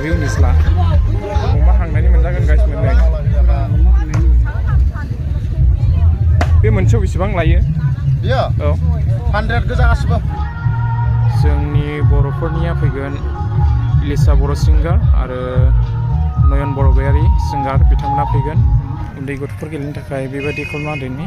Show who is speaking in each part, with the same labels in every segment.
Speaker 1: लाभिउ निज्ला अमा हांनायनि मोनजागोन गाइस मोननै बे मोनसेयाव बेसेबां लायो
Speaker 2: बियो
Speaker 1: औ
Speaker 2: 100 गोजा गासिबो
Speaker 1: जोंनि बर'फोरनिया फैगोन इलिसा बर' सिंगार आरो नयन बरगयारी सिंगार बिथांमोना फैगोन उन्दै गथ'फोर गेलेनो थाखाय बेबायदि खालामना दोननि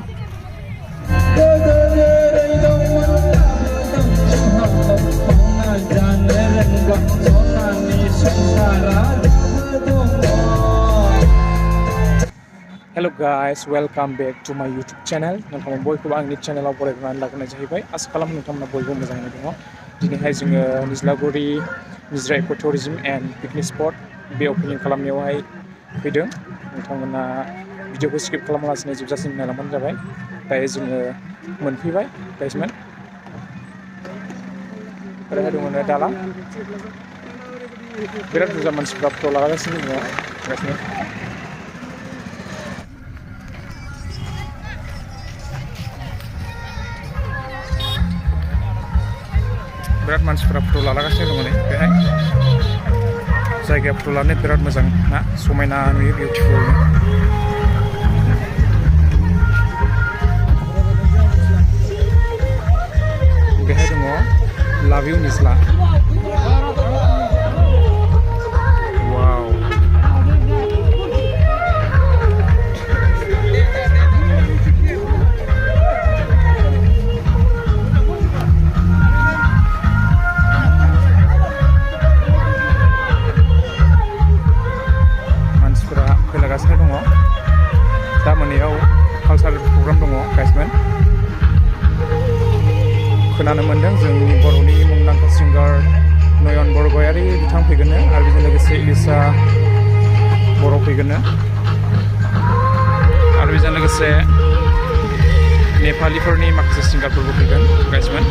Speaker 1: Hello guys, welcome back to my YouTube channel. नोंथांमोन बयखौबो आंनि चेनेलाव बरायनानै लाग्रोनाय जाहैबाय आसा खालामो नोंथांमोना बयबो मोजाङैनो दङ दिनैहाय जोङो निजलागुरि निजरा इको टुरिजम एन्ड पिकनिक स्पट बे अपेनिं खालामनायावहाय फैदों नोंथांमोना भिडिअखौ स्किप खालामालासिनो जोबजासिम नायलांबानो जाबाय दायो जोङो मोनफैबाय गाइसमोन ओरैहाय दङ दालां बिराद बुरजा मानसिफ्रा फट' लागासिनो दङ गाइसमोन बिराद मानसिफ्रा फट' लागासिनो दङ नै बेहाय जायगाया फट' लानो बिराद मोजां ना समायना नुयो बिउटिफुल बेहाय दङ लाभिउ निज्ला वाव फैलागासिनो दङ दा मोनायाव कालचारेल प्रग्राम दङ गाइसमोन खोनानो मोन्दों जोंनि बर'नि मुंदांखा सिंगार नयन बरगयारी बिथां फैगोननो आरो बेजों लोगोसे इलिसा बर' फैगोननो आरो बेजों लोगोसे नेपालिफोरनि माखासे सिंगारफोरबो फैगोन गाइसमोन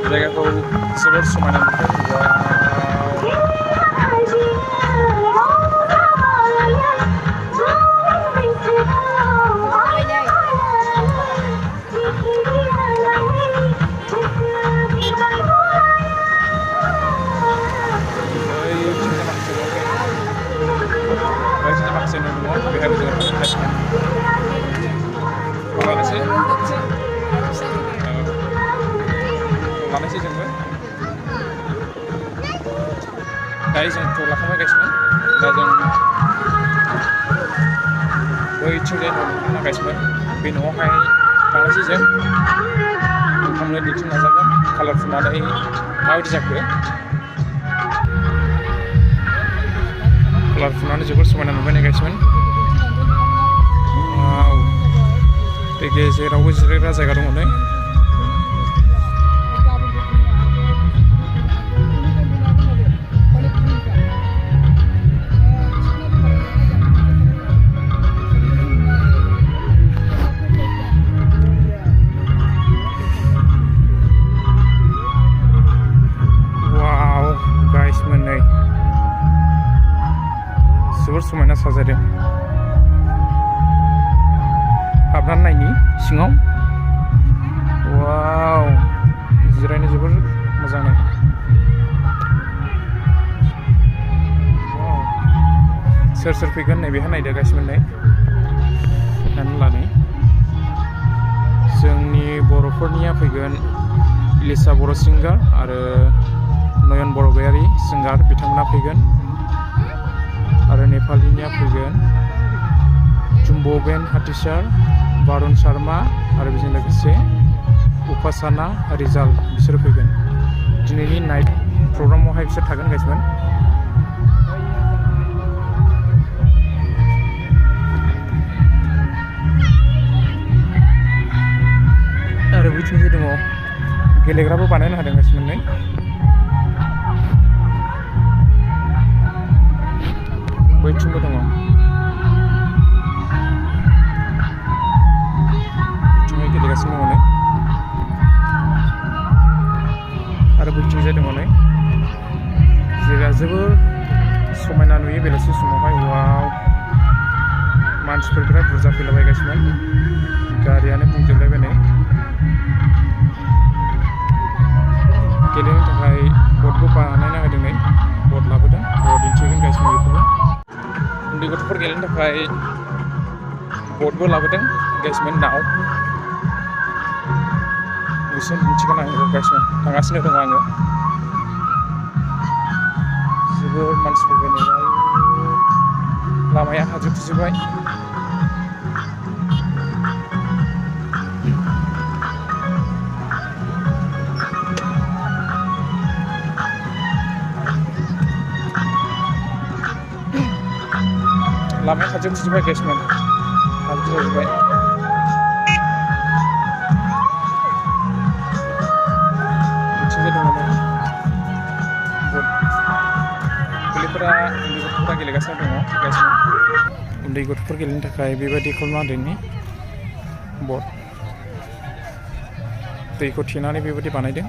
Speaker 1: जायगाखौ जोबोर समायना नुदों माखासे न' दङ बेहायबो जोङो लानोसै जोंबो दायो जों फट' लाखांबाय गाइसमोन दा जों बैथिंजाय न' लुनो गाइसमोन बे न'आवहाय थांनोसै जों नोंथांमोननो दिन्थिनो नाजागोन कालार फुननानै माबायदि जाखो कालार फुननानै जोबोर समायना नुबाय गाइसमोन बे गेजेरावबो जिरायग्रा जायगा दङ नै जोबोर समायना साजायदों हाबनानै नायनि सिङाव वाव जिरायनो जोबोर मोजांनो सोर सोर फैगोन नैबेहाय नायदो गाइसमोन नै नायनानै लानि जोंनि बर'फोरनिया फैगोन इलिसा बर' सिंगार आरो नयन बरगयारी सिंगार बिथांमोना फैगोन आरो नेपालिनिया फैगोन जुम्ब'बेन हाथिसार बारुन शर्मा आरो बेजों लोगोसे उपासना रिजाल बिसोर फैगोन दिनैनि नाइट प्रग्रामावहाय बिसोर थागोन गाइसमोन आरो बैथिंजाय दङ गेलेग्राबो बानायनो हादों गाइसमोन नै बैथिंबो दङ बैथिंहाय गेलेगासिनो दङ नै आरो बैथिंजाय दङ नै जायगाया जोबोर नुयो बेलासि समावहाय वाव मानसिफोर बिराद बुरजा फैलाबायगासिनो गारियानो बुंजोबलायबाय नै गेलेनो थाखाय बटबो बानायना होदों नै बट लाबोदों दिन्थिगोन गासिनो बेखौबो उन्दै गथ'फोर गेलेनो थाखाय बटबो लाबोदों गासिनो नाव बिसोर दिन्थिगोन आङो गासिनो थांगासिनो दङ आङो जोबोद मानसिफोर फैनाय लामाया हाजोबजोब्बाय लामाया हाजोबजोब्बाय गासिनो हाजोबजोब्बाय उन्दै गथ'फोरा गेलेगासिनो दङ गासिनो उन्दै गथ'फोर गेलेनो थाखाय बेबायदि खालामना होदोंनि बट दैखौ थेनानै बेबायदि बानायदों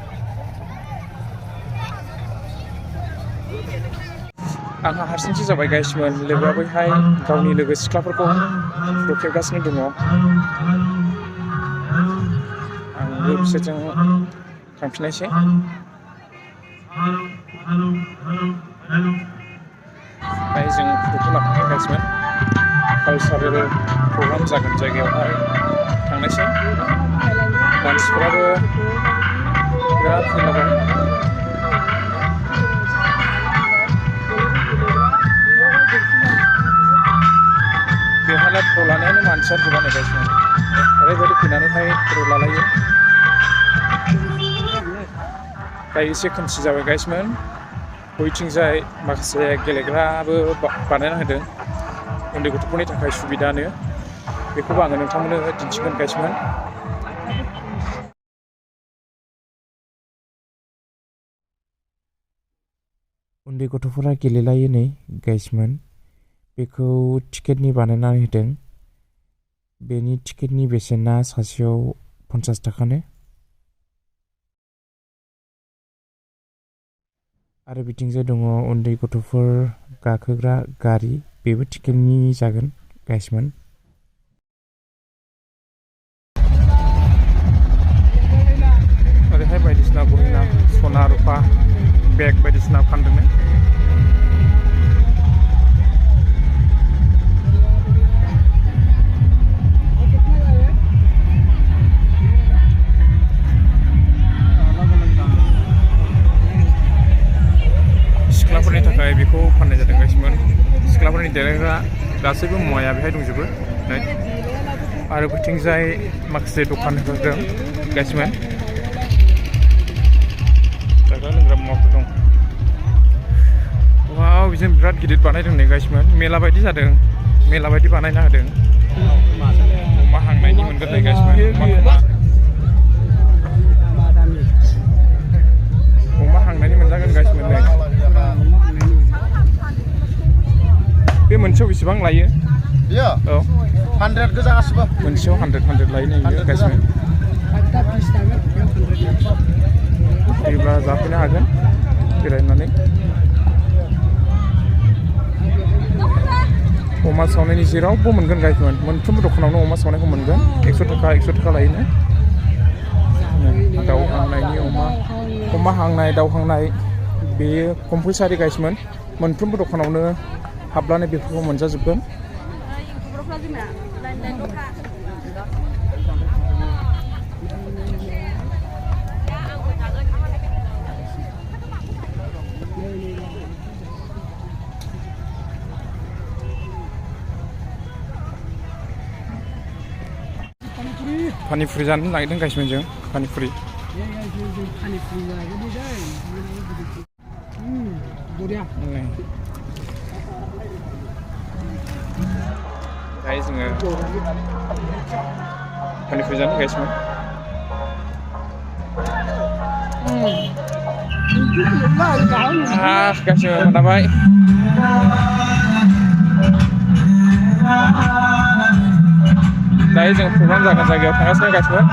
Speaker 1: आंहा हारसिंसो जाबाय गाइसमोन लोगोआ बैहाय गावनि लोगो सिख्लाफोरखौ फट' खेबगासिनो दङ आंबो बिसोरजों थांफिननायसै जों फट' लाखांनाय गाइसमोन कालचारेल प्रग्राम जागोन जायगायावहाय थांनायसै मानसिफोराबो बिराद फैलाबाय बेवहायलाय फट' लानायानो मानसिया गोबां गाइसमोन ओरैबायदि फैनानैहाय फट' लालायो दा एसे खोमसि जाबाय गाइसमोन बैथिंजाय माखासे गेलेग्राबो बानायना होदों उन्दै गथ'फोरनि थाखाय सुबिदानो बेखौबो आङो नोंथांमोननो दिन्थिगोन गाइसमोन उन्दै गथ'फोरा गेलेलायो नै गाइसमोन बेखौ टिकेटनि बानायनानै होदों बेनि टिकेटनि बेसेना सासेयाव 50 थाखानो आरो बिथिंजाय दङ उन्दै गथ'फोर गाखोग्रा गारि बेबो टिकेटनि जागोन गाइसमोन ओरैहाय बायदिसिना गहेना सना रुपा बेग बायदिसिना फानदोंनो सिख्लाफोरनि थाखाय बेखौ फाननाय जादों गाइसमोन सिख्लाफोरनि देलायग्रा गासैबो मुवाया बेहाय दंजोबो आरो बिथिंजाय माखासे दखान होदों गाइसमोन जाग्रा लोंग्रा मुवाफोर दं वाव बिजों बिराद गिदिर बानायदों नै गाइसमोन मेला बायदि जादों मेला बायदि बानायना होदों अमा हांनायनि मोनगोन नै गाइसमोन अमा हांनायनि मोनजागोन गाइसमोन नै बे मोनसेयाव बेसेबां लायो
Speaker 2: बेयो औ 100 गोजा गासिबो
Speaker 1: मोनसेयाव 100 लायो नै गाइसमोन फैब्ला जाफैनो हागोन बेरायनानै अमा सावनायनि जेरावबो मोनगोन गाइसमोन मोनफ्रोमबो दखानावनो अमा सावनायखौ मोनगोन 100 थाखा लायोनो दाउ हांनायनि अमा हांनाय दाउ हांनाय बेयो कम्पालसारि गाइसमोन मोनफ्रोमबो दखानावनो हाबलानो बेफोरखौ मोनजाजोबगोन पानिपुरि जानो नागिरदों गाइसमोन जों पानिपुरि दायो जोङो पानिपुरि जानो गाइसमोन गाइसमोन मोनाबाय दायो जों प्रग्राम जागोन जायगायाव थांगासिनो गाइसमोन